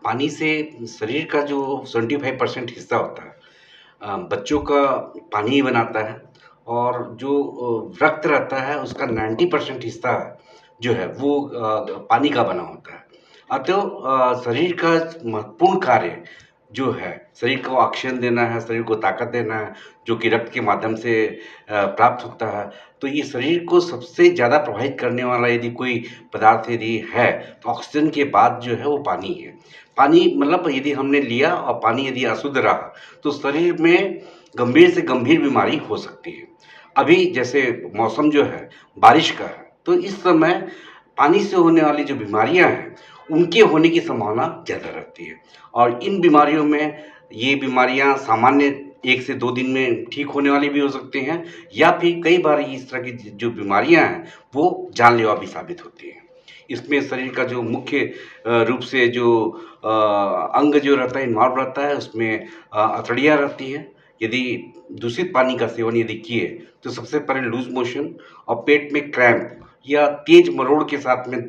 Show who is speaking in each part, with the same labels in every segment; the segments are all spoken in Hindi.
Speaker 1: पानी से शरीर का जो 75% हिस्सा होता है, बच्चों का पानी ही बनाता है। और जो रक्त रहता है उसका 90% हिस्सा जो है वो पानी का बना होता है। अतः शरीर का महत्वपूर्ण कार्य जो है, शरीर को ऑक्सीजन देना है, शरीर को ताकत देना है, जो कि रक्त के माध्यम से प्राप्त होता है। तो ये शरीर को सबसे ज़्यादा प्रभावित करने वाला यदि कोई पदार्थ यदि है, तो ऑक्सीजन के बाद जो है वो पानी है। पानी मतलब यदि हमने लिया और पानी यदि अशुद्ध रहा, तो शरीर में गंभीर से गंभीर बीमारी हो सकती है। अभी जैसे मौसम जो है बारिश का है, तो इस समय पानी से होने वाली जो बीमारियां हैं, उनके होने की संभावना ज़्यादा रहती है। और इन बीमारियों में ये बीमारियां सामान्य 1 से 2 दिन में ठीक होने वाली भी हो सकती हैं, या फिर कई बार इस तरह की जो बीमारियां हैं, वो जानलेवा भी साबित होती हैं। इसमें शरीर का जो मुख्य रूप से जो अंग जो रहता है, इन्वॉल्व रहता है, उसमें अतड़ियाँ रहती हैं। यदि दूषित पानी का सेवन यदि किए, तो सबसे पहले लूज़ मोशन और पेट में क्रैम्प या तेज मरोड़ के साथ में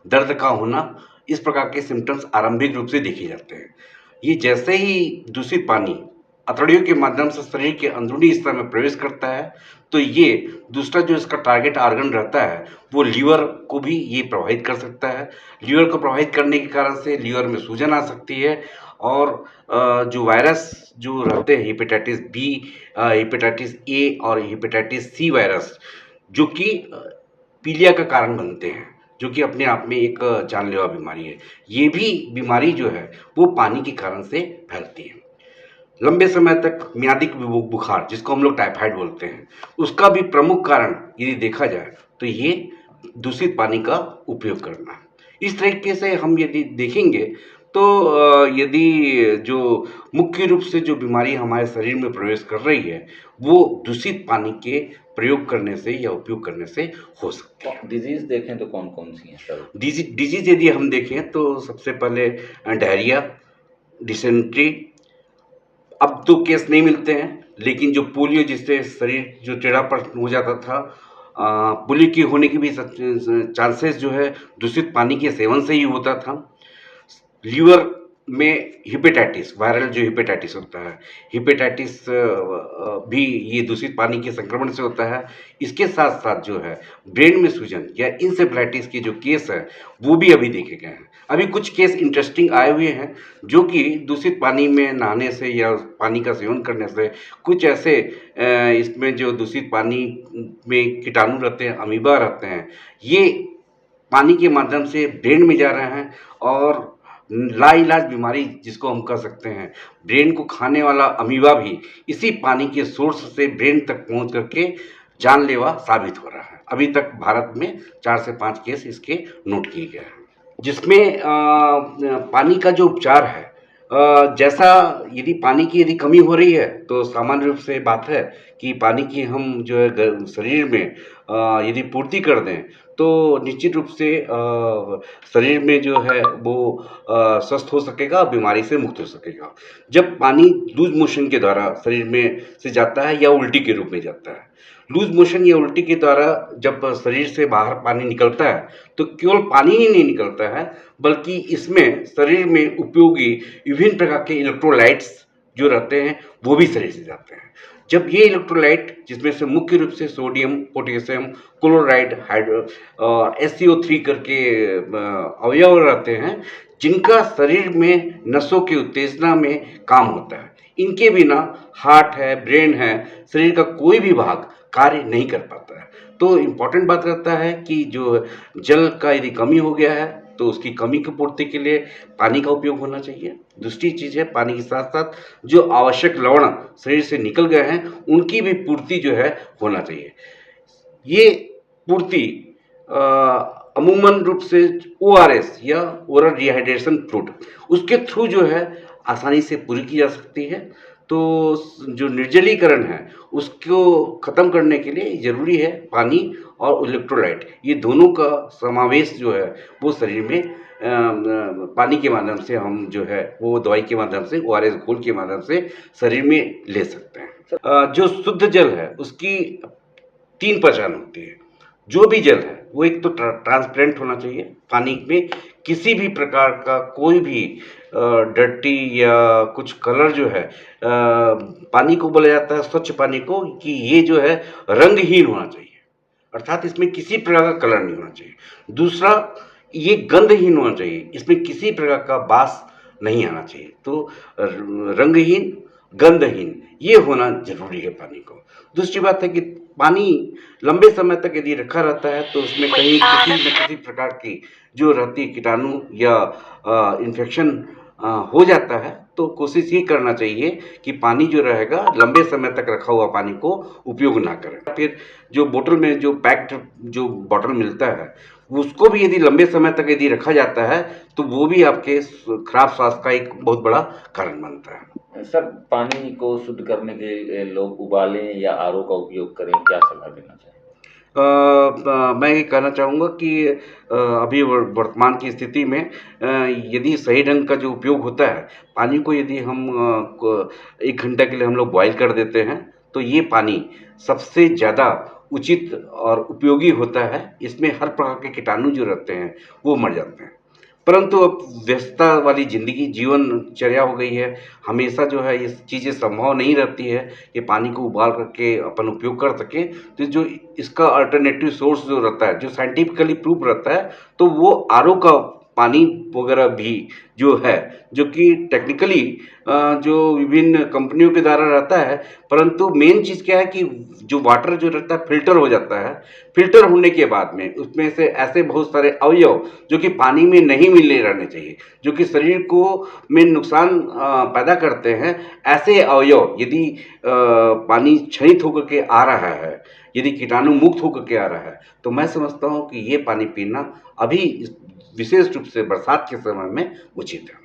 Speaker 1: दर्द का होना, इस प्रकार के सिम्पटम्स आरंभिक रूप से देखे जाते हैं। ये जैसे ही दूषित पानी अतड़ियों के माध्यम से शरीर के अंदरूनी हिस्सा में प्रवेश करता है, तो ये दूसरा जो इसका टारगेट ऑर्गन रहता है, वो लीवर को भी ये प्रभावित कर सकता है। लीवर को प्रभावित करने के कारण से लीवर में सूजन आ सकती है। और जो वायरस जो रहते हैं, हेपेटाइटिस बी, हेपेटाइटिस ए और हेपेटाइटिस सी वायरस, जो कि पीलिया का कारण बनते हैं, जो कि अपने आप में एक जानलेवा बीमारी है। ये भी बीमारी जो है वो पानी के कारण से फैलती है। लंबे समय तक मियादी बुखार, जिसको हम लोग टाइफाइड बोलते हैं, उसका भी प्रमुख कारण यदि देखा जाए तो ये दूषित पानी का उपयोग करना है। इस तरीके से हम यदि देखेंगे, तो यदि जो मुख्य रूप से जो बीमारी हमारे शरीर में प्रवेश कर रही है, वो दूषित पानी के प्रयोग करने से या उपयोग करने से हो सकती है।
Speaker 2: डिजीज देखें तो कौन कौन सी हैं सर?
Speaker 1: डिजीज यदि हम देखें तो सबसे पहले डायरिया, डिसेंट्री। अब तो केस नहीं मिलते हैं, लेकिन जो पोलियो, जिससे शरीर जो टेढ़ापन हो जाता था, पोलियो की होने की भी चांसेस जो है दूषित पानी के सेवन से ही होता था। लीवर में हेपेटाइटिस, वायरल जो हेपेटाइटिस होता है, हेपेटाइटिस भी ये दूषित पानी के संक्रमण से होता है। इसके साथ साथ जो है ब्रेन में सूजन या इंसेफ्लाइटिस के जो केस हैं, वो भी अभी देखे गए हैं। अभी कुछ केस इंटरेस्टिंग आए हुए हैं, जो कि दूषित पानी में नहाने से या पानी का सेवन करने से कुछ ऐसे इसमें जो दूषित पानी में कीटाणु रहते हैं, अमीबा रहते हैं, ये पानी के माध्यम से ब्रेन में जा रहे हैं। और लाइलाज बीमारी जिसको हम कह सकते हैं, ब्रेन को खाने वाला अमीबा भी इसी पानी के सोर्स से ब्रेन तक पहुंच करके जानलेवा साबित हो रहा है। अभी तक भारत में 4 से 5 केस इसके नोट किए गए हैं, जिसमें पानी का जो उपचार है, जैसा यदि पानी की यदि कमी हो रही है, तो सामान्य रूप से बात है कि पानी की हम जो है शरीर में यदि पूर्ति कर दें, तो निश्चित रूप से शरीर में जो है वो स्वस्थ हो सकेगा, बीमारी से मुक्त हो सकेगा। जब पानी लूज मोशन के द्वारा शरीर में से जाता है या उल्टी के रूप में जाता है, लूज मोशन या उल्टी के द्वारा जब शरीर से बाहर पानी निकलता है, तो केवल पानी ही नहीं निकलता है, बल्कि इसमें शरीर में उपयोगी विभिन्न प्रकार के इलेक्ट्रोलाइट्स जो रहते हैं, वो भी शरीर से जाते हैं। जब ये इलेक्ट्रोलाइट, जिसमें से मुख्य रूप से सोडियम, पोटेशियम, क्लोराइड, हाइड्रो और SiO3 करके अवयव रहते हैं, जिनका शरीर में नसों की उत्तेजना में काम होता है, इनके बिना हार्ट है, ब्रेन है, शरीर का कोई भी भाग कार्य नहीं कर पाता है। तो इम्पॉर्टेंट बात रहता है कि जो जल का यदि कमी हो गया है, तो उसकी कमी की पूर्ति के लिए पानी का उपयोग होना चाहिए। दूसरी चीज़ है, पानी के साथ साथ जो आवश्यक लवण शरीर से निकल गए हैं, उनकी भी पूर्ति जो है होना चाहिए। ये पूर्ति अमूमन रूप से ORS या ओरल रिहाइड्रेशन फ्लूइड, उसके थ्रू जो है आसानी से पूरी की जा सकती है। तो जो निर्जलीकरण है, उसको ख़त्म करने के लिए ज़रूरी है पानी और इलेक्ट्रोलाइट, ये दोनों का समावेश जो है वो शरीर में पानी के माध्यम से हम जो है वो दवाई के माध्यम से, ORS घोल के माध्यम से शरीर में ले सकते हैं। जो शुद्ध जल है, उसकी 3 पहचान होती है। जो भी जल है वो एक तो ट्रांसपेरेंट होना चाहिए, पानी में किसी भी प्रकार का कोई भी डर्टी या कुछ कलर जो है पानी को बोला जाता है स्वच्छ पानी को कि ये जो है रंगहीन होना चाहिए, अर्थात इसमें किसी प्रकार का कलर नहीं होना चाहिए। दूसरा, ये गंधहीन होना चाहिए, इसमें किसी प्रकार का बास नहीं आना चाहिए। तो रंगहीन, गंधहीन ये होना ज़रूरी है पानी को। दूसरी बात है कि पानी लंबे समय तक यदि रखा रहता है तो उसमें कहीं किसी न किसी प्रकार की जो रहती है कीटाणु या इन्फेक्शन हो जाता है, तो कोशिश ये करना चाहिए कि पानी जो रहेगा लंबे समय तक रखा हुआ पानी को उपयोग ना करें। फिर जो बोतल में जो पैक्ड जो बॉटल मिलता है, उसको भी यदि लंबे समय तक यदि रखा जाता है तो वो भी आपके खराब स्वास्थ्य का एक बहुत बड़ा कारण बनता है।
Speaker 2: सर, पानी को शुद्ध करने के लिए लोग उबालें या आरओ का उपयोग करें, क्या सलाह देना चाहिए?
Speaker 1: मैं ये कहना चाहूँगा कि अभी वर्तमान की स्थिति में यदि सही ढंग का जो उपयोग होता है, पानी को यदि हम 1 घंटा के लिए हम लोग बॉयल कर देते हैं, तो ये पानी सबसे ज़्यादा उचित और उपयोगी होता है। इसमें हर प्रकार के कीटाणु जो रहते हैं, वो मर जाते हैं। परंतु अब व्यस्तता वाली ज़िंदगी जीवनचर्या हो गई है, हमेशा जो है ये चीज़ें संभव नहीं रहती है कि पानी को उबाल करके अपन उपयोग कर सकें। तो जो इसका अल्टरनेटिव सोर्स जो रहता है, जो साइंटिफिकली प्रूव रहता है, तो वो आरओ का पानी वगैरह भी जो है, जो कि टेक्निकली जो विभिन्न कंपनियों के द्वारा रहता है, परंतु मेन चीज़ क्या है कि जो वाटर जो रहता है फ़िल्टर हो जाता है। फ़िल्टर होने के बाद में उसमें से ऐसे बहुत सारे अवयव जो कि पानी में नहीं मिलने रहने चाहिए, जो कि शरीर को में नुकसान पैदा करते हैं, ऐसे अवयव यदि पानी क्षरित होकर के आ रहा है, यदि कीटाणु मुक्त होकर के आ रहा है, तो मैं समझता हूँ कि ये पानी पीना अभी विशेष रूप से बरसात के समय में उचित है।